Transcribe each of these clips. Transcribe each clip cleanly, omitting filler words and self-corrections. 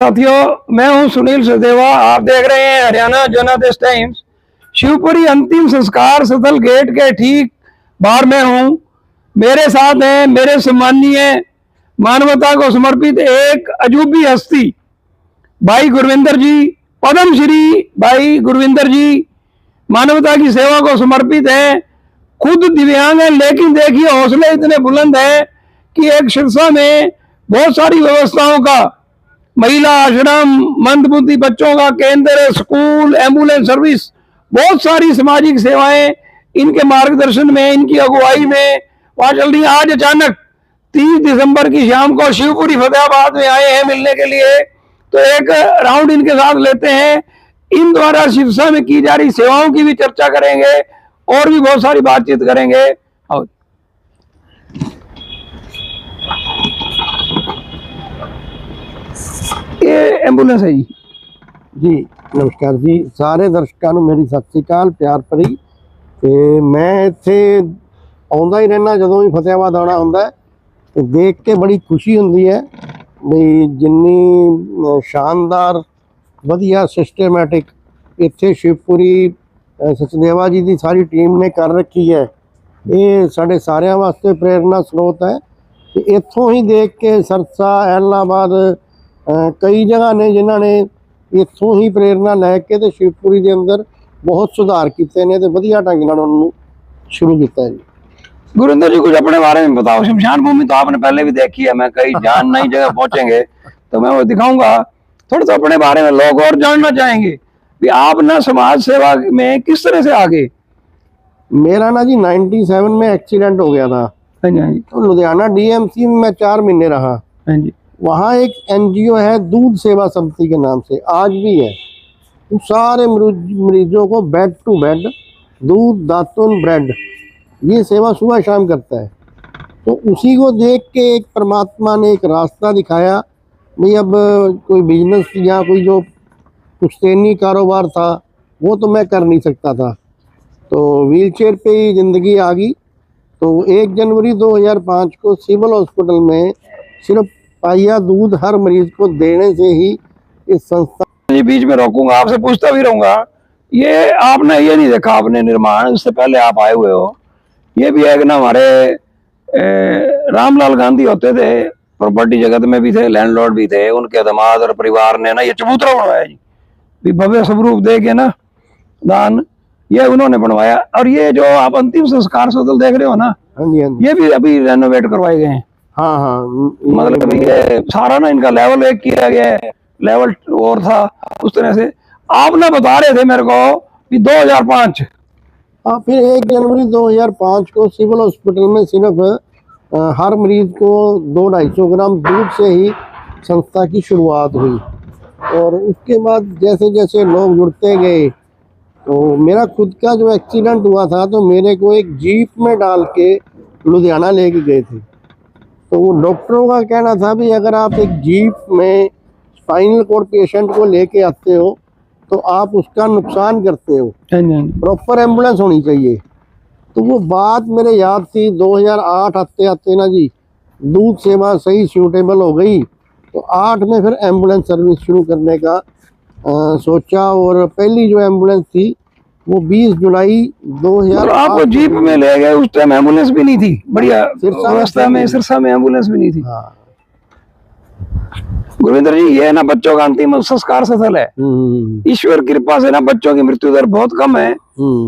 साथियों, मैं हूं सुनील सचदेवा। आप देख रहे हैं हरियाणा जर्नलिस्ट टाइम्स। शिवपुरी अंतिम संस्कार स्थल गेट के ठीक बाहर में हूं। मेरे साथ हैं मेरे सम्मानीय मानवता को समर्पित एक अजूबी हस्ती भाई गुरविंदर जी, पद्म श्री भाई गुरविंदर जी। मानवता की सेवा को समर्पित है। खुद दिव्यांग है, लेकिन देखिए हौसले इतने बुलंद है कि एक सिरसा में बहुत सारी व्यवस्थाओं का, महिला आश्रम, मंदबुद्धि बच्चों का केंद्र, स्कूल, एम्बुलेंस सर्विस, बहुत सारी सामाजिक सेवाएं इनके मार्गदर्शन में, इनकी अगुवाई में वहां चल रही है। आज अचानक 30 दिसंबर की शाम को शिवपुरी फतेहाबाद में आए हैं मिलने के लिए, तो एक राउंड इनके साथ लेते हैं। इन द्वारा सिरसा में की जा रही सेवाओं की भी चर्चा करेंगे और भी बहुत सारी बातचीत करेंगे। आओ। ये एम्बुलेंस है जी। जी नमस्कार जी, सारे दर्शकों ਨੂੰ मेरी सत श्री अकाल प्यार भरी। ਤੇ मैं ਇੱਥੇ ਆਉਂਦਾ ਹੀ ਰਹਿਣਾ, ਜਦੋਂ ਵੀ ਫਤਿਆਬਾਦ ਆਉਣਾ ਹੁੰਦਾ ਤੇ ਦੇਖ ਕੇ ਬੜੀ ਖੁਸ਼ੀ ਹੁੰਦੀ ਹੈ ਵੀ ਜਿੰਨੀ ਸ਼ਾਨਦਾਰ ਵਧੀਆ ਸਿਸਟਮੈਟਿਕ ਇੱਥੇ ਸ਼ਿਵਪੁਰੀ ਸਚਦੇਵਾ ਜੀ ਦੀ ਸਾਰੀ ਟੀਮ ਨੇ ਕਰ ਰੱਖੀ ਹੈ। ਇਹ ਸਾਡੇ ਸਾਰਿਆਂ ਵਾਸਤੇ ਪ੍ਰੇਰਨਾ ਸਰੋਤ ਹੈ ਤੇ ਇੱਥੋਂ ਹੀ ਦੇਖ ਕੇ ਸਰਸਾ, ਐਲਾਹਾਬਾਦ कई जगह ने जिन्होंने इत्थों ही प्रेरणा लैके तो शिवपुरी के अंदर बहुत सुधार किए ने, वधिया ढंग नाल उन्होंने शुरू किया जी। गुरिंदर जी, कुछ अपने बारे में बताओ। शमशान भूमि तो आपने पहले भी देखी है, मैं कई जान नई जगह पहुंचेंगे तो मैं वो दिखाऊंगा। थोड़ा सा अपने बारे में लोग और जानना चाहेंगे कि आप ना समाज सेवा में किस तरह से आगे। मेरा ना जी 97 में एक्सीडेंट हो गया था। हाँ जी। तो लुधियाना DMC में मैं 4 महीने रहा। हाँ जी। वहाँ एक NGO है दूध सेवा समिति के नाम से, आज भी है। तो सारे मरीजों को बेड टू बेड दूध, दातुन, ब्रेड, ये सेवा सुबह शाम करता है। तो उसी को देख के एक परमात्मा ने एक रास्ता दिखाया भाई, अब कोई बिजनेस या कोई जो पुश्तैनी कारोबार था वो तो मैं कर नहीं सकता था, तो व्हीलचेयर पे ही ज़िंदगी आ गई। तो 1 जनवरी 2005 को सिविल हॉस्पिटल में सिर्फ पाइया दूध हर मरीज को देने से ही इस संस्था। बीच में रोकूंगा, आपसे पूछता भी रहूंगा। ये आपने ये नहीं देखा, आपने निर्माण, उससे पहले आप आए हुए हो। ये भी एक ना हमारे रामलाल गांधी होते थे, प्रॉपर्टी जगत में भी थे, लैंडलॉर्ड भी थे। उनके दामाद और परिवार ने ना ये चबूतरा बनवाया जी, भी भव्य स्वरूप दे के ना दान, ये उन्होंने बनवाया। और ये जो आप अंतिम संस्कार स्थल देख रहे हो ना, ये भी अभी रेनोवेट करवाए गए हैं। हाँ हाँ, मतलब ये सारा ना इनका लेवल 1 किया गया है, लेवल और था उस तरह से। आप ना बता रहे थे मेरे को कि 2005। हाँ, फिर 1 जनवरी 2005 को सिविल हॉस्पिटल में सिर्फ हर मरीज को 200-250 ग्राम दूध से ही संस्था की शुरुआत हुई। और उसके बाद जैसे जैसे लोग जुड़ते गए, तो मेरा खुद का जो एक्सीडेंट हुआ था तो मेरे को एक जीप में डाल के लुधियाना लेके गए थे। तो वो डॉक्टरों का कहना था भी अगर आप एक जीप में स्पाइनल कोड पेशेंट को लेके आते हो तो आप उसका नुकसान करते हो, प्रॉपर एम्बुलेंस होनी चाहिए। तो वो बात मेरे याद थी। 2008 आते आते ना जी दूध सेवा सही सूटेबल हो गई, तो 8 में फिर एम्बुलेंस सर्विस शुरू करने का सोचा। और पहली जो एम्बुलेंस थी वो 20 जुलाई 2000। आपको जीप में ले गए, उस टाइम एम्बुलेंस भी नहीं थी, बढ़िया अवस्था में सिरसा में एम्बुलेंस भी नहीं थी। हाँ। गुरविंदर जी, ये ना बच्चों का अंतिम संस्कार स्थल है। ईश्वर कृपा से ना बच्चों की मृत्यु दर बहुत कम है।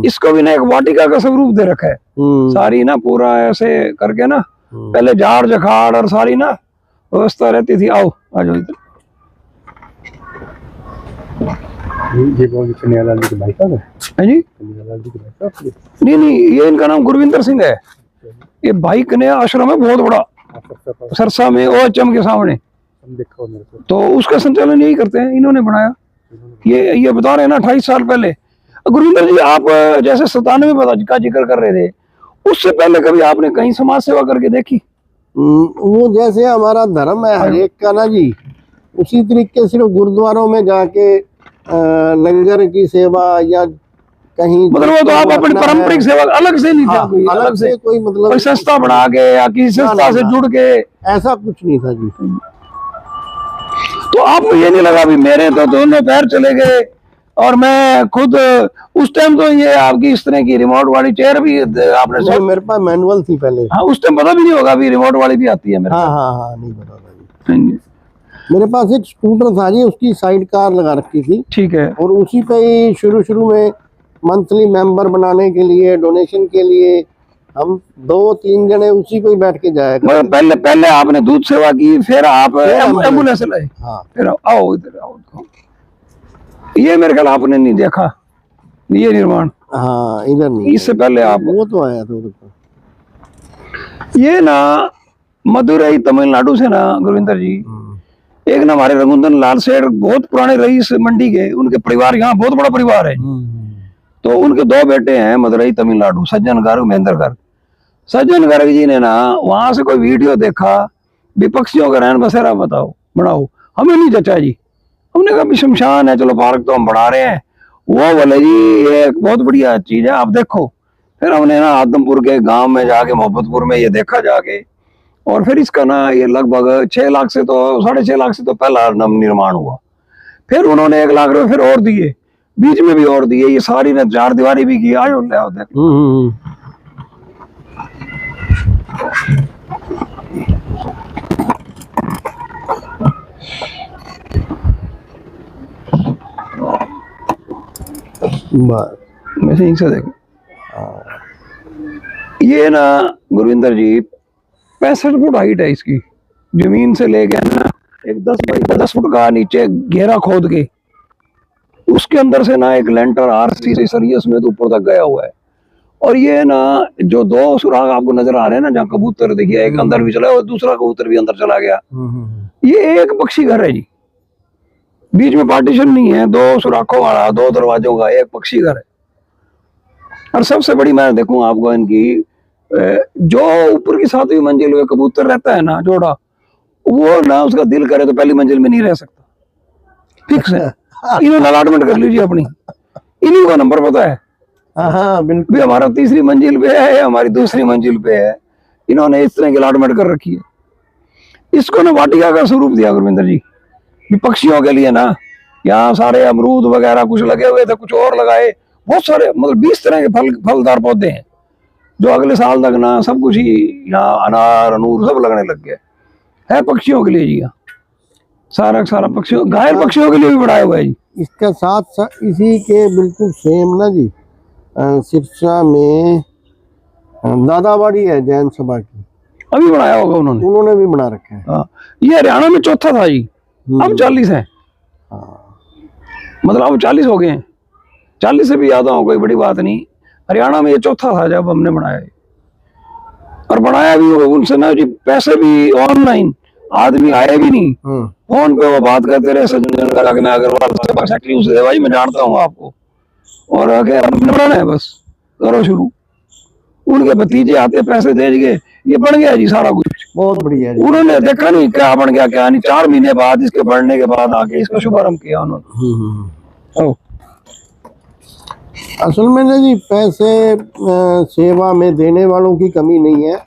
इसको भी ना एक वाटिका का स्वरूप दे रखा है। सारी ना पूरा ऐसे करके ना, पहले झाड़ जखाड़ और सारी ना व्यवस्था रहती थी। आओ आ जाओ इधर। ये कन्हैयालाल जी के भाई साहब है जी? कन्हैयालाल जी के भाई साहब? नहीं, ये इनका नाम गुरविंदर सिंह है। ये भाई कन्हैया आश्रम है बहुत बड़ा, सरसा में, OHM के सामने। देखो मेरे को, तो उसका संचालन यही करते हैं, इन्होंने बनाया। ये बता रहे हैं ना 28 साल पहले। गुरविंदर जी, आप जैसे 97 का जिक्र कर रहे थे, उससे पहले कभी आपने कहीं समाज सेवा करके देखी? वो जैसे हमारा धर्म है हर एक का ना जी, उसी तरीके सिर्फ गुरुद्वारों में जाके लंगर की सेवा या कहीं, मतलब वो तो आप अपनी पारंपरिक सेवा अलग से नहीं था। हाँ, अलग से कोई मतलब कोई संस्था बना के या किसी संस्था से जुड़ के ऐसा कुछ नहीं था जी। तो आपको ये नहीं लगा भी मेरे तो दोनों पैर चले गए और मैं खुद उस टाइम तो ये आपकी इस तरह की रिमोट वाली चेयर भी आपने नहीं, मेरे पास मैनुअल थी पहले। हाँ उस टाइम पता भी नहीं होगा भी रिमोट वाली भी आती है मेरे हाँ हाँ हाँ, नहीं पता था जी। हाँ जी, मेरे पास एक स्कूटर था जी, उसकी साइड कार लगा रखी थी ठीक है। और उसी पे ही शुरू में मंथली मेंबर बनाने के लिए, डोनेशन के लिए हम 2-3 जने उसी पे ही बैठ के जाया करते मतलब पहले पहले आपने दूध सेवा की, फिर आप एम्बुलेंस लाए, थे। हाँ फिर आओ इधर आओ। ये मेरे ख्याल आपने नहीं देखा ये निर्माण, हाँ, इधर नहीं, इससे पहले आप वो तो आया था उधर तो। ये ना मदुरई तमिलनाडु से ना गुरविंदर जी, एक ना हमारे रघुनंदन लाल सेठ बहुत पुराने रईस मंडी के, उनके परिवार यहाँ बहुत बड़ा परिवार है। तो उनके 2 बेटे हैं मदुरई तमिलनाडु, सज्जन गर्ग महेंद्र गर्ग। सज्जन गर्ग जी ने ना वहां से कोई वीडियो देखा, विपक्षियों का रहन बसेरा बताओ बनाओ, हमें नहीं जचा जी। हमने कहा भी शमशान है, चलो पार्क तो हम बढ़ा रहे हैं, वो बोले जी ये एक बहुत बढ़िया चीज है आप देखो। फिर हमने ना आदमपुर के गांव में जाके मोहब्बतपुर में ये देखा जाके, और फिर इसका ना ये लगभग 6 लाख से तो 6.5 लाख से तो पहला निर्माण हुआ। फिर उन्होंने 1 लाख रुपए फिर और दिए, बीच में भी और दिए, ये सारी ने 4 दीवारी भी की। आयो ले आओ देख। मैं से इनसे देख, ये ना गुरविंदर जी 65 फुट हाइट है इसकी, जमीन से लेके ना एक 10 फुट का नीचे घेरा खोद के उसके अंदर से ना एक लेंटर आरसी से सरिया समेत ऊपर तक गया हुआ है। और ये ना जो 2 सुराग आपको नजर आ रहे हैं ना, जहाँ कबूतर देखिए, एक अंदर भी चला और दूसरा कबूतर भी अंदर चला गया। ये एक पक्षी घर है जी, बीच में पार्टीशन नहीं है, 2 सुराखों वाला, 2 दरवाजों का एक पक्षी घर है। और सबसे बड़ी मैं देखूं आपको इनकी, जो ऊपर की 7वीं मंजिल में कबूतर रहता है ना जोड़ा, वो ना उसका दिल करे तो पहली मंजिल में नहीं रह सकता, फिक्स है। इन्होंने अलॉटमेंट कर लीजिए अपनी, इन्हीं का नंबर पता है। हाँ बिल्कुल, हमारा 3री मंजिल पे है, हमारी 2री मंजिल पे है, इन्होंने इस तरह की अलॉटमेंट कर रखी है। इसको ना वाटिका का स्वरूप दिया गुरविंदर जी, पक्षियों के लिए ना। यहाँ सारे अमरूद वगैरह कुछ लगे हुए थे, कुछ और लगाए, बहुत सारे मतलब 20 तरह के फलदार पौधे हैं, जो अगले साल तक ना सब कुछ ही यहाँ अनार अनूर सब लगने लग गए। है पक्षियों के लिए जी, यहाँ सारा पक्षियों, घायल पक्षियों के लिए भी बढ़ाया हुआ है जी। इसका साथ इसी के बिल्कुल सेम ना जी, सिरसा में दादाबाड़ी है जैन सभा की, अभी बनाया होगा उन्होंने भी बना रखा है। हाँ, ये हरियाणा में 4था था जी, अब 40 है। मतलब अब 40 हो गए हैं, 40 से भी ज्यादा हो, कोई बड़ी बात नहीं। हरियाणा में ये 4था था जब हमने बनाया, और बनाया भी उनसे ना जी, पैसे भी ऑनलाइन, आदमी आए भी नहीं, फोन पे वो बात करते रहे, सज्जन अग्रवाल मैं जानता हूँ आपको, और अगर हमने बनाना है बस करो शुरू। उनके भतीजे आते पैसे दे गए, ये बन गया जी सारा कुछ, बहुत बढ़िया जी। उन्होंने देखा नहीं क्या बन गया क्या नहीं, 4 महीने बाद इसके बढ़ने के बाद आके इसका शुभारंभ किया उन्होंने। असल में ना जी, पैसे सेवा में देने वालों की कमी नहीं है,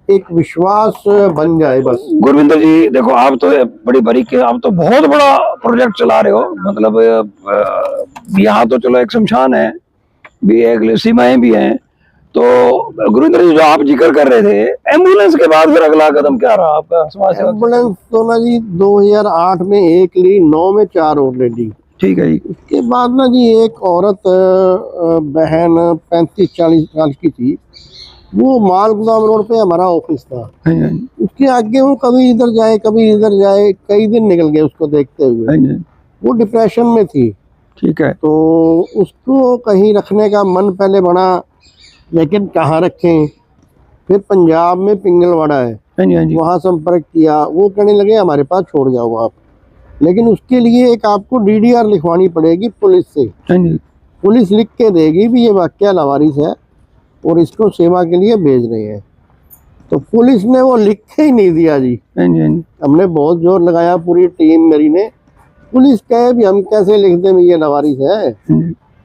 एक विश्वास बन जाए बस। गुरविंदर जी देखो, आप तो बड़ी बारीक है, आप तो बहुत बड़ा प्रोजेक्ट चला रहे हो। मतलब यहाँ तो चलो एक शमशान है भी, एक सीमाएं भी हैं, तो गुरविंदर जी जो आप जिक्र कर रहे थे एम्बुलेंस के बाद फिर अगला कदम क्या रहा आपका समाज सेवा? एम्बुलेंस तो ना जी 2008 में 1 ली, 9 में 4 ऑलरेडी, ठीक है जी। उसके बाद ना जी एक औरत बहन 35-40 साल की थी, वो माल गोदाम रोड पे हमारा ऑफिस था, उसके आगे वो कभी इधर जाए कभी इधर जाए, कई दिन निकल गए उसको देखते हुए। वो डिप्रेशन में थी, ठीक है, तो उसको कहीं रखने का मन पहले बना, लेकिन कहाँ रखें। फिर पंजाब में पिंगलवाड़ा है, वहाँ संपर्क किया, वो कहने लगे हमारे पास छोड़ जाओ आप, लेकिन उसके लिए एक आपको DDR लिखवानी पड़ेगी पुलिस से। पुलिस लिख के देगी भी ये वाकया लावारिस है और इसको सेवा के लिए भेज रहे हैं। तो पुलिस ने वो लिख के ही नहीं दिया जी। हमने बहुत जोर लगाया, पूरी टीम मेरी ने, पुलिस कहे भी हम कैसे लिख दें ये लावारिस है।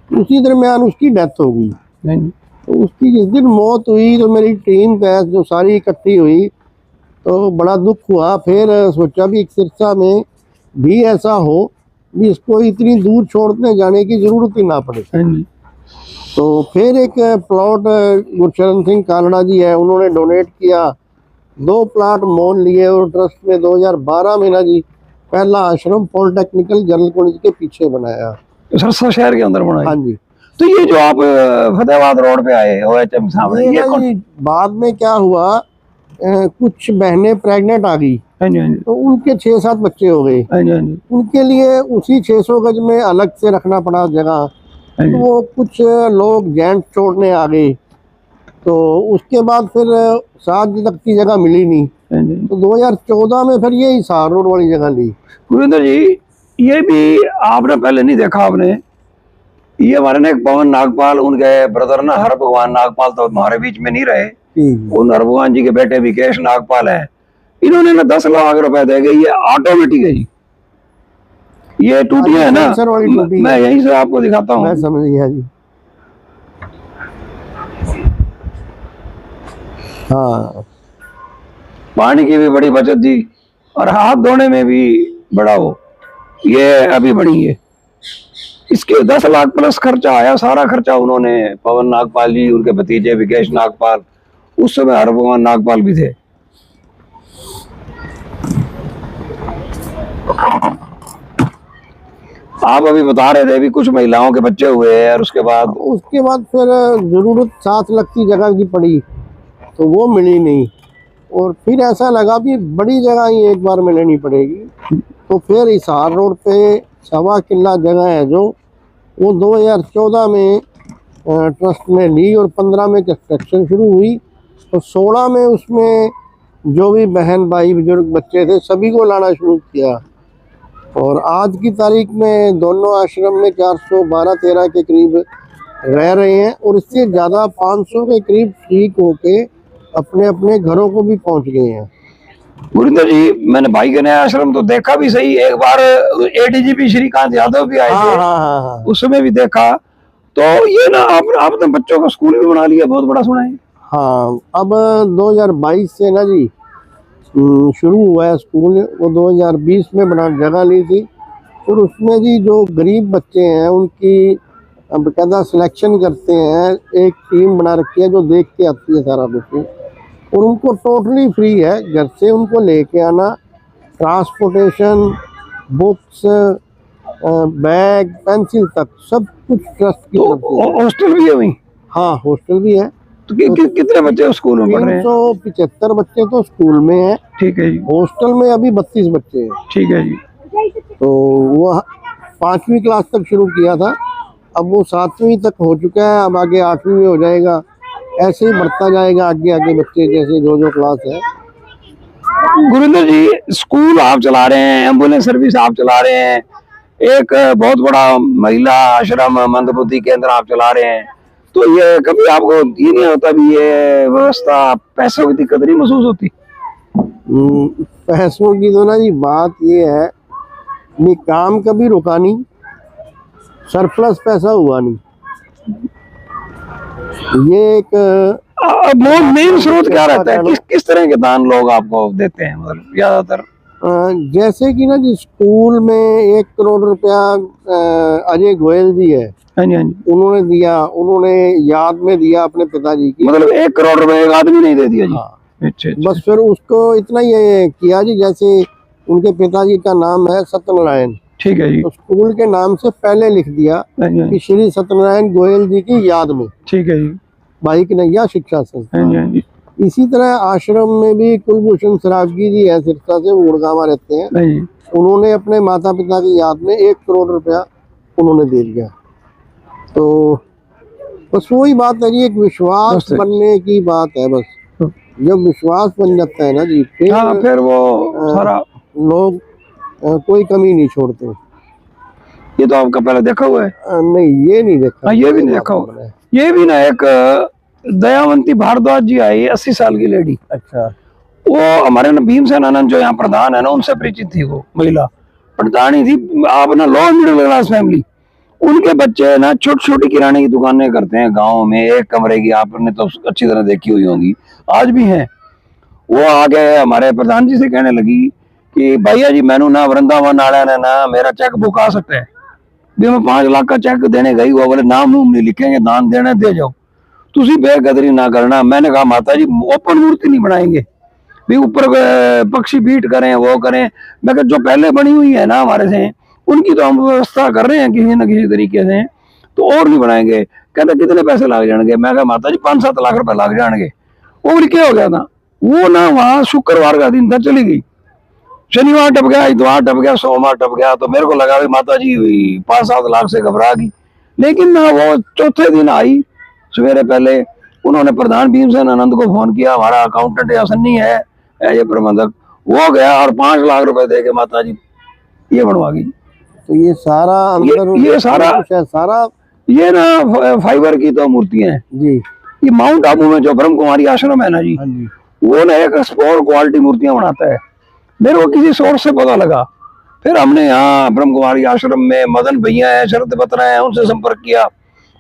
उसी दरमियान उसकी डेथ हो गई। तो उसकी जिस दिन मौत हुई तो मेरी टीम जो सारी इकट्ठी हुई तो बड़ा दुख हुआ। फिर सोचा भी एक सिरसा में भी ऐसा हो भी इसको इतनी दूर छोड़ने जाने की जरूरत ही ना पड़े। हाँ जी। तो फिर एक प्लॉट गुरचरण सिंह कालड़ा जी है, उन्होंने डोनेट किया, 2 प्लाट मोल लिए और ट्रस्ट में 2012 में ना जी पहला आश्रम पॉलिटेक्निकल जनरल कॉलेज के पीछे बनाया। सरसा शहर के अंदर बनाई। हाँ जी। तो ये जो आप फतेहाबाद रोड पे आए OHM सामने, ये ये ना कौन? जी बाद में क्या हुआ, कुछ बहनें प्रेग्नेंट आ गई, हाँ जी, हाँ जी, तो उनके 6-7 बच्चे हो गए। हाँ जी, हाँ जी, उनके लिए उसी 600 गज में अलग से रखना पड़ा जगह। हाँ तो जी। वो कुछ लोग जेंट्स छोड़ने आ गए, तो उसके बाद फिर 7 तक की जगह मिली नहीं। हाँ जी। तो 2014 में फिर ये हिसार रोड वाली जगह ली। गुरिंदर जी, ये भी आपने पहले नहीं देखा आपने, ये हमारे ना एक पवन नागपाल, उनके ब्रदर ना हर भगवान नागपाल तो हमारे बीच में नहीं रहे, उन हर भगवान जी के बेटे विकेश नागपाल है, इन्होंने ना 10 लाख रुपए दे गए। ये ऑटोमेटिक है जी, ये टूटियां है ना, सेंसर वाली टूटी मैं है। यहीं से आपको दिखाता मैं हूँ। समझ गया जी। हाँ, पानी की भी बड़ी बचत जी, और हाथ धोने में भी बड़ा हो। ये अभी बनी है, इसके 10 लाख प्लस खर्चा आया। सारा खर्चा उन्होंने, पवन नागपाल जी, उनके भतीजे विकेश नागपाल, उस समय हर भगवान नागपाल भी थे। आप अभी बता रहे थे भी कुछ महिलाओं के बच्चे हुए हैं, और उसके बाद फिर जरूरत 7 लाख की जगह की पड़ी, तो वो मिली नहीं। और फिर ऐसा लगा भी बड़ी जगह ही एक बार में लेनी पड़ेगी। तो फिर हिसार रोड पे 1.25 किला जगह है जो, वो 2014 में ट्रस्ट में ली और 15 में कंस्ट्रक्शन शुरू हुई। तो 16 में उसमें जो भी बहन भाई बुजुर्ग बच्चे थे सभी को लाना शुरू किया। और आज की तारीख में दोनों आश्रम में 412-13 के करीब रह रहे हैं, और इससे ज़्यादा 500 के करीब ठीक होके अपने अपने घरों को भी पहुंच गए हैं। गुरिंदर जी, मैंने भाई के नया आश्रम तो देखा भी सही, एक बार ADGP श्रीकांत यादव भी आए थे, हाँ। उस समय भी देखा। तो ये ना आपने बच्चों का स्कूल भी बना लिया, बहुत बड़ा सुना है। हाँ, अब 2022 से ना जी शुरू हुआ है स्कूल। वो 2020 में बना जगह ली थी, और उसमें जी जो गरीब बच्चे हैं उनकी बकायदा सिलेक्शन करते हैं, एक टीम बना रखी है जो देख के आती है सारा कुछ, और उनको टोटली फ्री है घर से उनको लेके आना, ट्रांसपोर्टेशन, बुक्स, बैग, पेंसिल तक सब कुछ ट्रस्ट की तरफ से। हॉस्टल भी है वहीं? हाँ, हॉस्टल भी है। तो कितने बच्चे स्कूल में पढ़ रहे हैं? 375 बच्चे तो स्कूल में हैं। ठीक है जी। हॉस्टल में अभी 32 बच्चे हैं। ठीक है जी। तो वो 5वीं क्लास तक शुरू किया था, अब वो 7वीं तक हो चुका है, अब आगे 8वीं में हो जाएगा। ऐसे ही बढ़ता जाएगा आगे आगे बच्चे जैसे जो क्लास है। गुरिंदर जी, स्कूल आप चला रहे हैं, एम्बुलेंस सर्विस आप चला रहे हैं, एक बहुत बड़ा महिला आश्रम मंदबुद्धि केंद्र आप चला रहे हैं, तो ये कभी आपको ये नहीं होता भी ये व्यवस्था पैसों की दिक्कत नहीं महसूस होती? पैसों की तो ना जी बात ये है, ये काम कभी रुका नहीं, सरप्लस पैसा हुआ नहीं। ये एक मेन स्रोत क्या रहता है? किस तरह के दान लोग आपको देते हैं, मतलब ज्यादातर? जैसे कि ना जी स्कूल में 1 करोड़ रुपया अजय गोयल जी है, हाँ जी, हाँ जी, उन्होंने दिया, उन्होंने याद में दिया अपने पिताजी की। मतलब 1 करोड़ रुपए एक आदमी नहीं दे दिया जी? हाँ। अच्छा। बस फिर उसको इतना ही किया जी, जैसे उनके पिताजी का नाम है सत्यनारायण, ठीक है जी, तो स्कूल के नाम से पहले लिख दिया कि श्री सत्यनारायण गोयल जी की याद में, ठीक है जी, भाई कन्हैया शिक्षा संस्थान। हाँ जी। इसी तरह आश्रम में भी कुलभूषण सरावगी जी है, सिरसा से, गुड़गांव रहते हैं, उन्होंने अपने माता पिता की याद में 1 करोड़ रुपया उन्होंने दे दिया। तो बस वही बात है जी, एक विश्वास बनने की बात है। बस जब विश्वास बन जाता है ना जी, फिर वो सारा लोग कोई कमी नहीं छोड़ते। ये तो आपका पहले देखा हुआ है? नहीं, ये नहीं देखा। ये भी नहीं देखा हुआ। ये भी ना एक दयावंती भारद्वाज जी आई, 80 साल की लेडी। अच्छा। वो हमारे ना भीमसेन आनंद जो यहाँ प्रधान है ना, उनसे परिचित थी, वो महिला प्रधान ही थी। आप ना लोअर मिडिल क्लास फैमिली, उनके बच्चे ना छोटी छोटी किराने की दुकानें करते हैं गाँव में, 1 कमरे की, आपने तो अच्छी तरह देखी हुई होंगी, आज भी है। वो आगे हमारे प्रधान जी से कहने लगी कि भैया जी मैनू ना वृंदावन वाले ने ना मेरा चेक बुका सकता है भी मैं 5 लाख का चेक देने गई, वो बोले नाम नूम नहीं लिखेंगे, दान देने दे जाओ, तुसी बेकदरी ना करना। मैंने कहा माता जी ओपन मूर्ति नहीं बनाएंगे भी ऊपर पक्षी बीट करें वो करें। मैं कहा जो पहले बनी हुई है ना हमारे से उनकी तो हम व्यवस्था कर रहे हैं किसी न किसी तरीके से, तो और नहीं बनाएंगे। कहते कितने पैसे लग जाएंगे? मैं कहा माता जी 5-7 लाख रुपए लग जाएंगे। वो बोली क्या हो गया था? वो ना वहां शुक्रवार का दिन था, चली गई, शनिवार टप गया, इतवार टप गया, सोमवार टप गया। तो मेरे को लगा भी माता जी 5-7 लाख से घबरा गई। लेकिन ना वो चौथे दिन आई सवेरे, पहले उन्होंने प्रधान भीमसेन आनंद को फोन किया, हमारा अकाउंटेंट या सन्नी है ये प्रबंधक, वो गया और 5 लाख रुपए दे के माता जी ये बनवा गई। तो ये सारा अंदर ये सारा सारा ये ना फाइबर की तो मूर्तियां हैं जी। ये माउंट आबू में जो ब्रह्म कुमारी आश्रम है ना जी, हाँ जी। वो ना एक एक्सपोर्ट क्वालिटी मूर्तियां बनाता है। मेरे को किसी सोर्स से पता लगा, फिर हमने यहाँ ब्रह्म कुमारी आश्रम में मदन भैया है, शरद बत्रा है, उनसे संपर्क किया,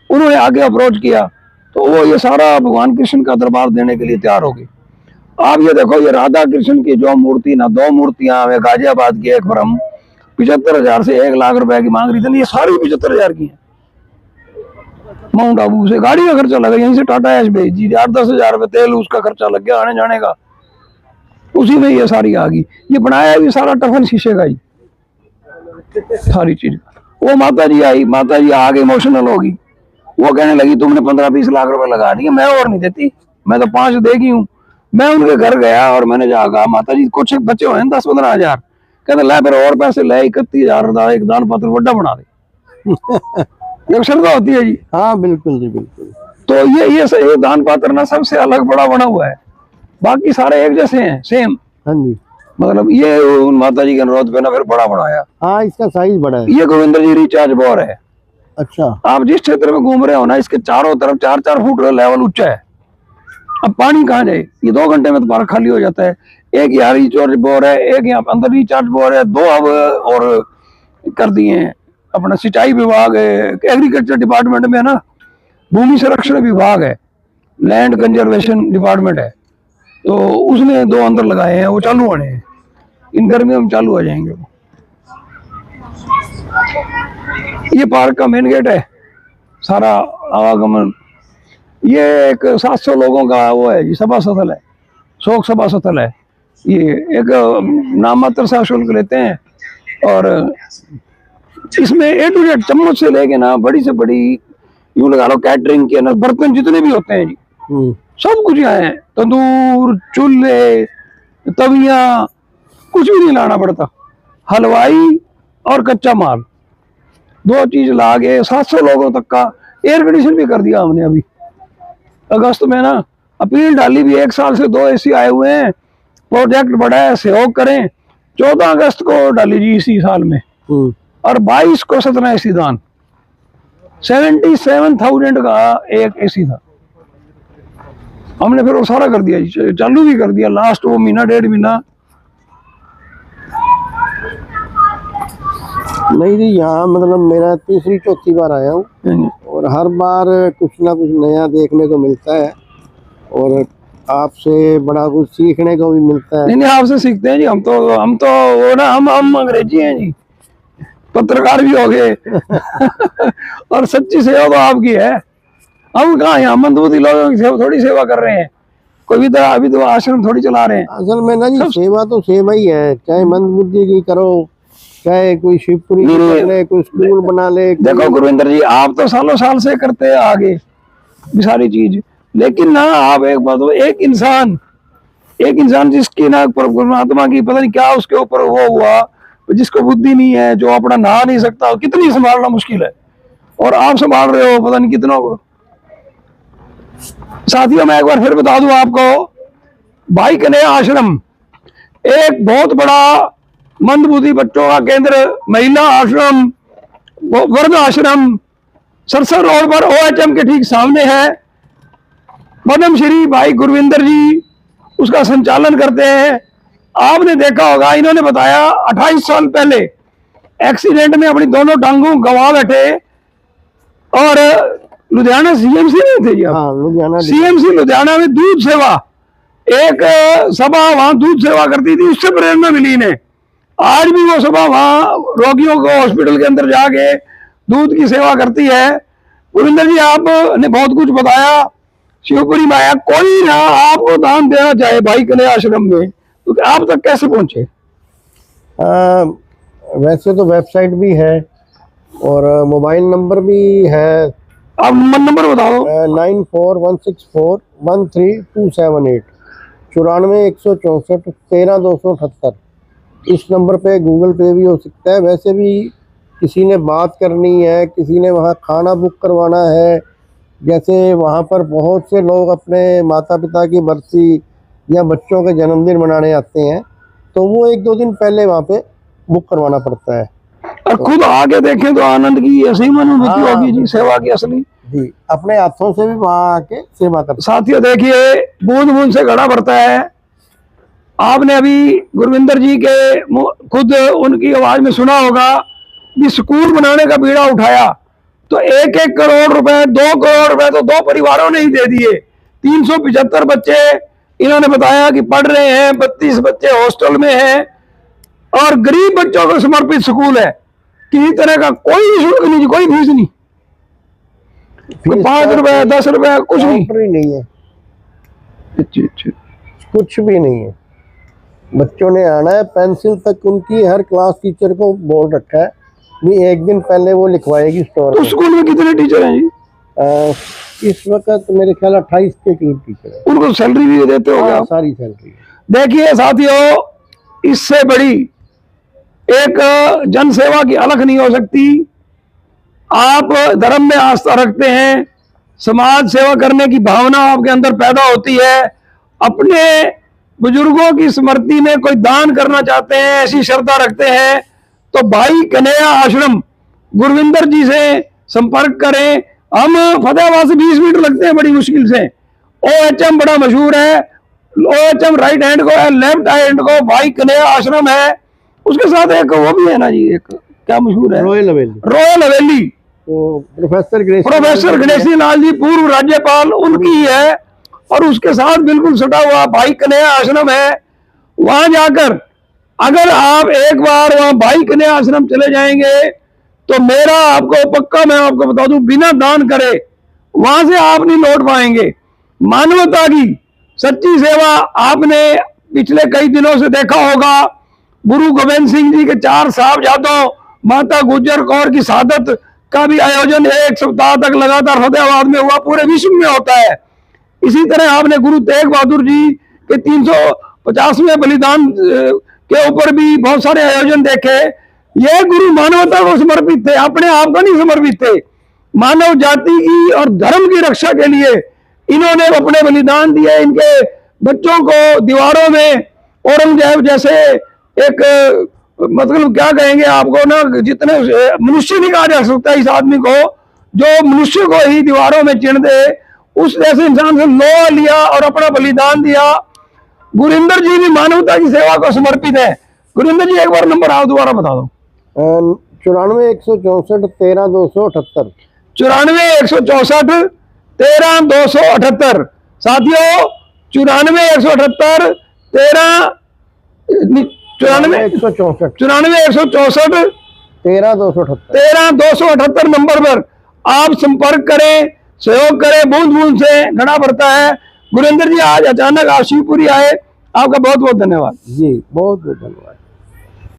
उन्होंने आगे अप्रोच किया, तो वो ये सारा भगवान कृष्ण का दरबार देने के लिए तैयार हो गए। आप ये देखो ये राधा कृष्ण की जो मूर्ति ना, 2 मूर्तियां हमें गाजियाबाद की, एक ब्रह्म 75,000 से 1 लाख रुपए की मांग रही थी, ये सारी 75,000 की है। माउंट आबू से गाड़ी का खर्चा लगा, यहीं से टाटा एस भेज दी, 8-10 हजार रुपए तेल उसका खर्चा लग गया आने जाने का, उसी में ये सारी आ गई। ये बनाया भी सारा टफन शीशे का ही सारी चीज। वो माता जी आई, माता जी आगे इमोशनल होगी, वो कहने लगी तुमने 15-20 लाख रुपए लगा दिए, मैं और नहीं देती, मैं तो 5 देगी हूँ। मैं उनके घर गया और मैंने जाकर माता जी कुछ बच्चे हुए 10-15 हजार, कहते ला फिर और पैसे ले 31,000 एक दान पत्र बड़ा बना दे। एक श्रद्धा होती है जी। हाँ बिल्कुल जी बिल्कुल। तो ये दान पात्र ना सबसे अलग बड़ा बना हुआ है, बाकी सारे एक जैसे हैं सेम। हाँ जी। मतलब ये उन माता जी के अनुरोध पे ना फिर बड़ा बनाया। हाँ इसका साइज बड़ा है। ये गोविंद जी रिचार्ज बोर है। अच्छा। आप जिस क्षेत्र में घूम रहे हो ना, इसके चारों तरफ 4-4 फुट का लेवल ऊंचा है। अब पानी कहाँ जाए? ये 2 घंटे में तो पार्क खाली हो जाता है। एक यहाँ रिचार्ज बोर है, एक यहाँ अंदर रिचार्ज बोर है, 2 अब और कर दिए हैं। अपना सिंचाई विभाग है, एग्रीकल्चर डिपार्टमेंट में ना भूमि संरक्षण विभाग है, लैंड कंजर्वेशन डिपार्टमेंट है, तो उसने 2 अंदर लगाए हैं, वो चालू होने हैं, इन गर्मियों में चालू हो जाएंगे वो। ये पार्क का मेन गेट है, सारा आवागमन। ये एक 700 लोगों का वो है जी, सभा स्थल है, शोक सभा स्थल है। ये एक नाम मात्र सा शुल्क लेते हैं और इसमें A to Z चम्मच से लेके ना बड़ी से बड़ी यूं लगा लो कैटरिंग के ना बर्तन जितने भी होते हैं जी, सब कुछ यहाँ है। तंदूर, चूल्हे, तवियां, कुछ भी नहीं लाना पड़ता। हलवाई और कच्चा माल 2 चीज ला के 700 लोगों तक का एयर कंडीशन भी कर दिया हमने। अभी अगस्त में ना अपील डाली भी, 1 साल से 2 AC आए हुए हैं, प्रोजेक्ट बड़ा है, सहयोग करें। 14 अगस्त को डाली जी इसी साल में, और 22 को 17 AC दान, 77,000 का एक AC था। हमने फिर वो सारा कर दिया जी, चालू भी कर दिया लास्ट वो महीना 1.5 महीना। नहीं जी, यहाँ मतलब मेरा 3री-4थी बार आया हूँ और हर बार कुछ ना कुछ नया देखने को मिलता है और आपसे बड़ा कुछ सीखने को भी मिलता है। नहीं आपसे सीखते हैं जी, हम तो वो ना हम अंग्रेजी हैं जी, पत्रकार भी हो गए और सच्ची सेवा तो आपकी है। हम कहाँ यहाँ मंदबुद्धि लोगों की थोड़ी सेवा कर रहे हैं, कोई भी तो अभी तो आश्रम थोड़ी चला रहे हैं। असल में ना जी सेवा तो सेवा ही है, चाहे मंदबुद्धि की करो, चाहे कोई शिवपुरी कर ले, कोई स्कूल बना ले। देखो गुरविंदर जी, आप तो सालों साल से करते हैं आगे सारी चीज, लेकिन ना आप एक बात हो, एक इंसान जिसकी ना परमात्मा की पता नहीं क्या उसके ऊपर वो हुआ, जिसको बुद्धि नहीं है, जो अपना नहा नहीं सकता, कितनी संभालना मुश्किल है, और आप संभाल रहे हो पता नहीं कितनों को। साथियों मैं एक बार फिर बता दूं आपको, भाई कन्हैया आश्रम एक बहुत बड़ा मंदबुद्धि बच्चों का केंद्र, महिला आश्रम, वर्ग आश्रम सरसर रोड पर OHM के ठीक सामने है। पद्म श्री भाई गुरविंदर जी उसका संचालन करते हैं। आपने देखा होगा, इन्होंने बताया 28 साल पहले एक्सीडेंट में अपनी दोनों टांगों गवा बैठे और लुधियाना CMC में थे जी। हाँ, लुधियाना CMC लुधियाना में दूध सेवा, एक सभा वहां दूध सेवा करती थी, उससे प्रेरणा मिली इन्हें आज भी वो सुबह वहाँ रोगियों को हॉस्पिटल के अंदर जाके दूध की सेवा करती है। गुरविंदर जी, आपने बहुत कुछ बताया। शिवपुरी में आया कोई ना आपको दान देना चाहे भाई कन्हैया आश्रम में, तो आप तक कैसे पहुंचे? वैसे तो वेबसाइट भी है और मोबाइल नंबर भी है। आप नंबर बताओ। 9416413278 94-164-13-278। इस नंबर पे गूगल पे भी हो सकता है। वैसे भी किसी ने बात करनी है, किसी ने वहाँ खाना बुक करवाना है, जैसे वहाँ पर बहुत से लोग अपने माता पिता की बरसी या बच्चों के जन्मदिन मनाने आते हैं, तो वो 1-2 दिन पहले वहाँ पे बुक करवाना पड़ता है। और खुद आके देखें तो आनंद की ऐसी अनुभूति हाँ, होगी जी, सेवा की असली जी, अपने हाथों से भी वहाँ आके सेवा करते साथियों। देखिए, बूंद बूंद से घड़ा भरता है। आपने अभी गुरविंदर जी के खुद उनकी आवाज में सुना होगा कि स्कूल बनाने का बीड़ा उठाया तो 1-1 करोड़ रुपए, 2 करोड़ रुपए तो 2 परिवारों ने ही दे दिए। 375 बच्चे इन्होंने बताया कि पढ़ रहे हैं, 32 बच्चे हॉस्टल में हैं और गरीब बच्चों को समर्पित स्कूल है। किसी तरह का कोई शुल्क नहीं, कोई फीस नहीं, कोई 5 रुपए 10 रुपए कुछ नहीं। नहीं है, कुछ भी नहीं है। बच्चों ने आना है, पेंसिल तक उनकी हर क्लास टीचर को बोल रखा है भी 1 दिन पहले वो लिखवाएगी स्टोर तो स्कूल में कितने टीचर हैं जी? इस वक्त मेरे ख्याल 28 के करीब टीचर है। उनको सैलरी भी देते हो आप? सारी सैलरी। देखिए साथियों, इससे बड़ी एक जन सेवा की अलख नहीं हो सकती। आप धर्म में आस्था रखते हैं, समाज सेवा करने की भावना आपके अंदर पैदा होती है, अपने बुजुर्गों की स्मृति में कोई दान करना चाहते हैं, ऐसी श्रद्धा रखते हैं, तो भाई कन्हैया आश्रम गुरविंदर जी से संपर्क करें। हम फतेहाबाद से 20 मिनट लगते हैं बड़ी मुश्किल से। OHM बड़ा मशहूर है, OHM राइट हैंड को है, लेफ्ट हैंड को भाई कन्हैया आश्रम है। उसके साथ एक वो भी है ना जी, एक क्या मशहूर है, रॉयल हवेली। रॉयल हवेली, तो प्रोफेसर गणेशी लाल जी पूर्व राज्यपाल, उनकी है। और उसके साथ बिल्कुल सटा हुआ भाई कन्हैया आश्रम है। वहां जाकर अगर आप एक बार वहां भाई कन्हैया आश्रम चले जाएंगे तो मेरा आपको पक्का, मैं आपको बता दूं, बिना दान करे वहां से आप नहीं लौट पाएंगे। मानवता की सच्ची सेवा आपने पिछले कई दिनों से देखा होगा। गुरु गोविंद सिंह जी के 4 साहबजादों, माता गुजर कौर की शहादत का भी आयोजन 1 सप्ताह तक लगातार फतेहाबाद में हुआ, पूरे विश्व में होता है। इसी तरह आपने गुरु तेग बहादुर जी के 350वें बलिदान के ऊपर भी बहुत सारे आयोजन देखे। ये गुरु मानवता को समर्पित थे, अपने आप को नहीं समर्पित थे। मानव जाति की और धर्म की रक्षा के लिए इन्होंने अपने बलिदान दिए। इनके बच्चों को दीवारों में औरंगजेब जैसे एक मतलब क्या कहेंगे आपको ना, जितने मनुष्य नहीं कहा जा सकता इस आदमी को, जो मनुष्य को ही दीवारों में चिण दे, उस जैसे इंसान से लोहा लिया और अपना बलिदान दिया। गुरिंदर जी भी मानवता की सेवा को समर्पित है। गुरिंदर जी, एक बार नंबर आप दोबारा बता दो। 94-164-13-278। 94-164-13-278। साथियों, 94-164-13-278 नंबर पर आप संपर्क करें, सहयोग करें। बूंद बूंद से घड़ा भरता है। गुरिंदर जी, आज अचानक आप शिवपुरी आए, आपका बहुत बहुत धन्यवाद। जी, बहुत बहुत धन्यवाद।